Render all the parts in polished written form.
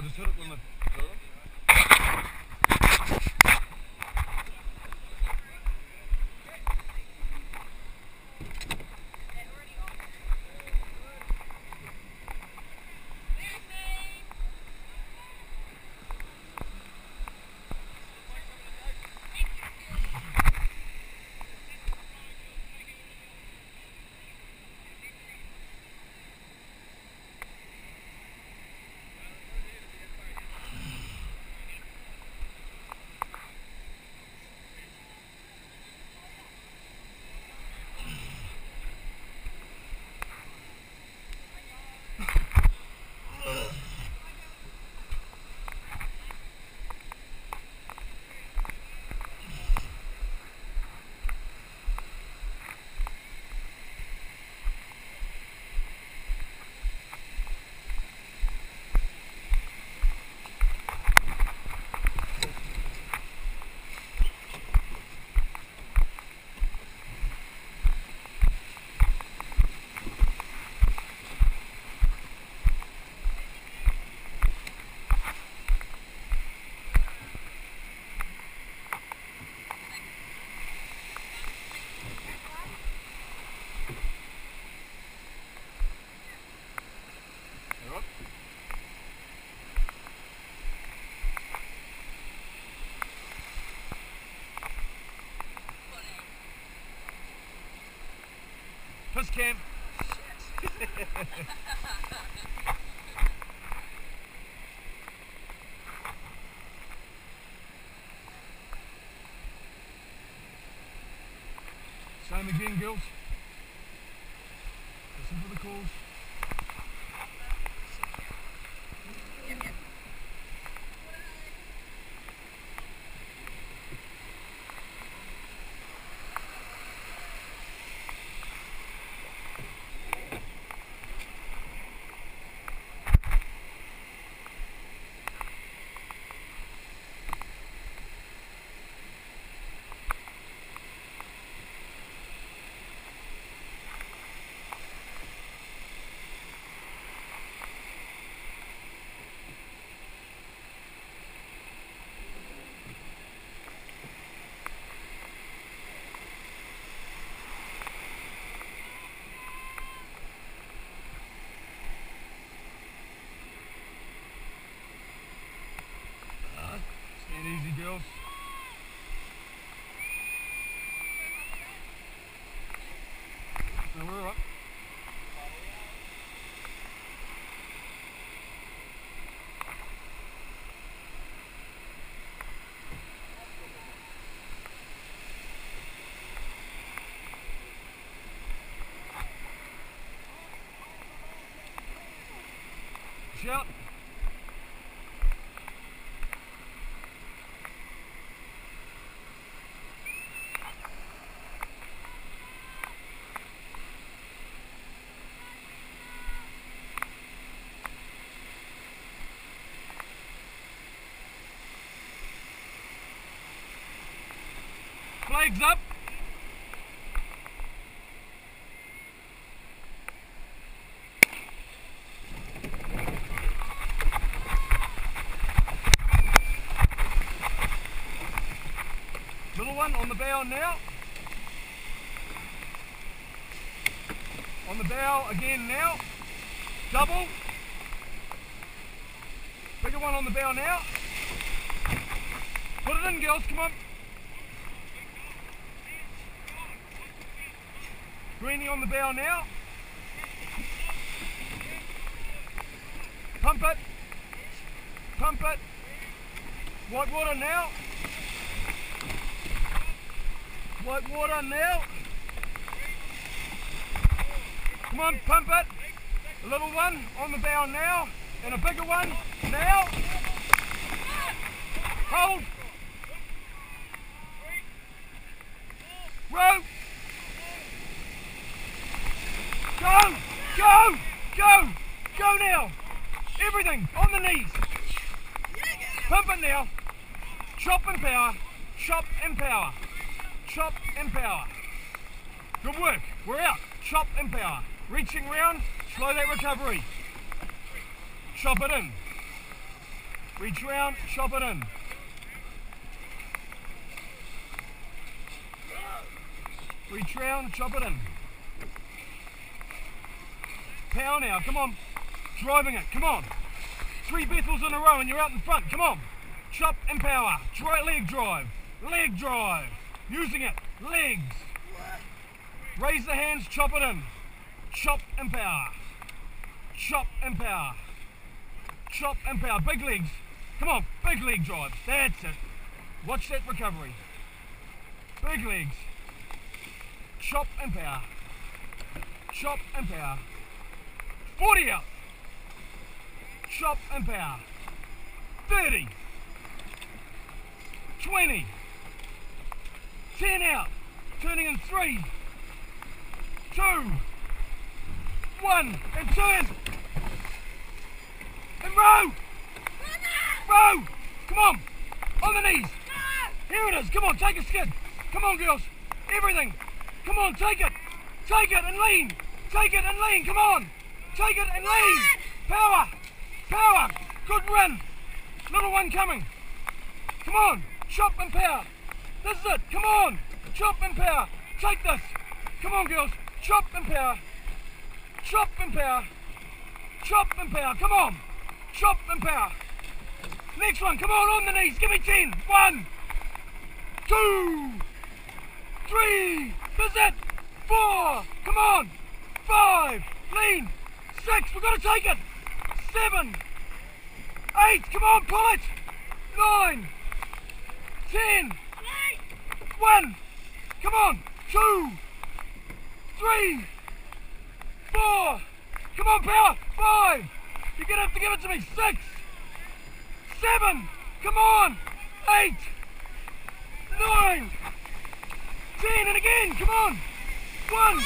I just hit it when the... Puss cam. Same again, girls. Listen for the calls. Easy, girls. No, we're up. Shout. Flags up. Little one on the bow now. On the bow again now. Double. Bigger one on the bow now. Put it in, girls, come on. Greenie on the bow now. Pump it. Pump it. White water now. White water now. Come on, pump it. A little one on the bow now. And a bigger one now. Hold. Row. Go! Go! Go! Go now! Everything on the knees! Pump it now! Chop and power! Chop and power! Chop and power! Good work! We're out! Chop and power! Reaching round, slow that recovery! Chop it in! Reach round, chop it in. Reach round, chop it in. Power now, come on. Driving it, come on. 3 Bethells in a row and you're out in front, come on. Chop and power. Leg drive. Leg drive. Using it. Legs. Raise the hands, chop it in. Chop and power. Chop and power. Chop and power. Big legs. Come on, big leg drive. That's it. Watch that recovery. Big legs. Chop and power. Chop and power. 40 out. Chop and power. 30. 20. 10 out. Turning in 3. 2. 1. And turn. And row. Row. Come on. On the knees. Here it is. Come on, take a skid. Come on, girls. Everything. Come on, take it. Take it and lean. Take it and lean. Come on. Take it and lean. Power. Power. Good run. Little one coming. Come on. Chop and power. This is it. Come on. Chop and power. Take this. Come on, girls. Chop and power. Chop and power. Chop and power. Come on. Chop and power. Next one. Come on the knees. Give me 10. 1, 2, 3. That's it. 4. Come on. 5. Lean. 6. We've got to take it. 7. 8. Come on. Pull it. 9. 10. 1. Come on. 2. 3. 4. Come on, power. 5. You're going to have to give it to me. 6. 7. Come on. 8. 9. 10. And again. Come on. 1.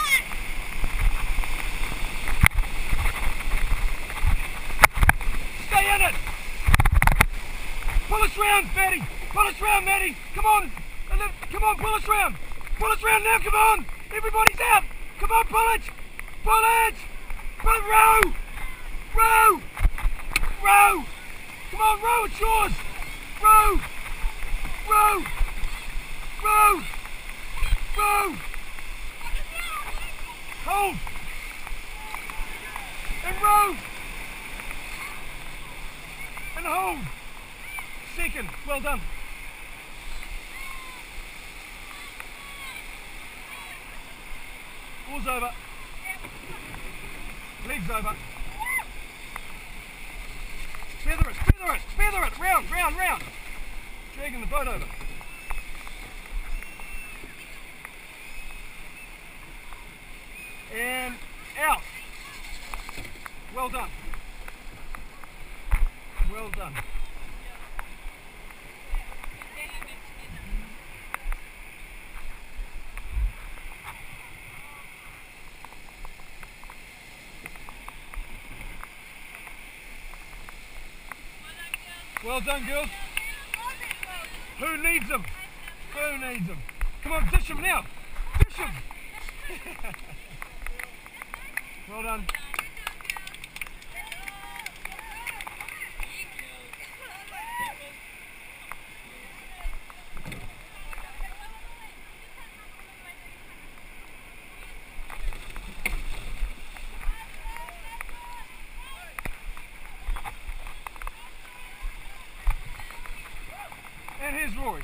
Stay in it. Pull us round, Maddie. Pull us round, Maddie. Come on. Come on, pull us round. Pull us round now. Come on. Everybody's out. Come on, pull it. Pull it. Pull it. Row. Row. Row. Come on, row. It's yours. Row. Row. Row. Row. Hold. And row. And hold. Second. Well done. Oars over. Legs over. Feather it, feather it, feather it. Round, round, round. Dragging the boat over. And out. Well done. Well done. Well done, girls. Who needs them? Who needs them? Come on, dish them now. Dish them. Well done. And here's Rory.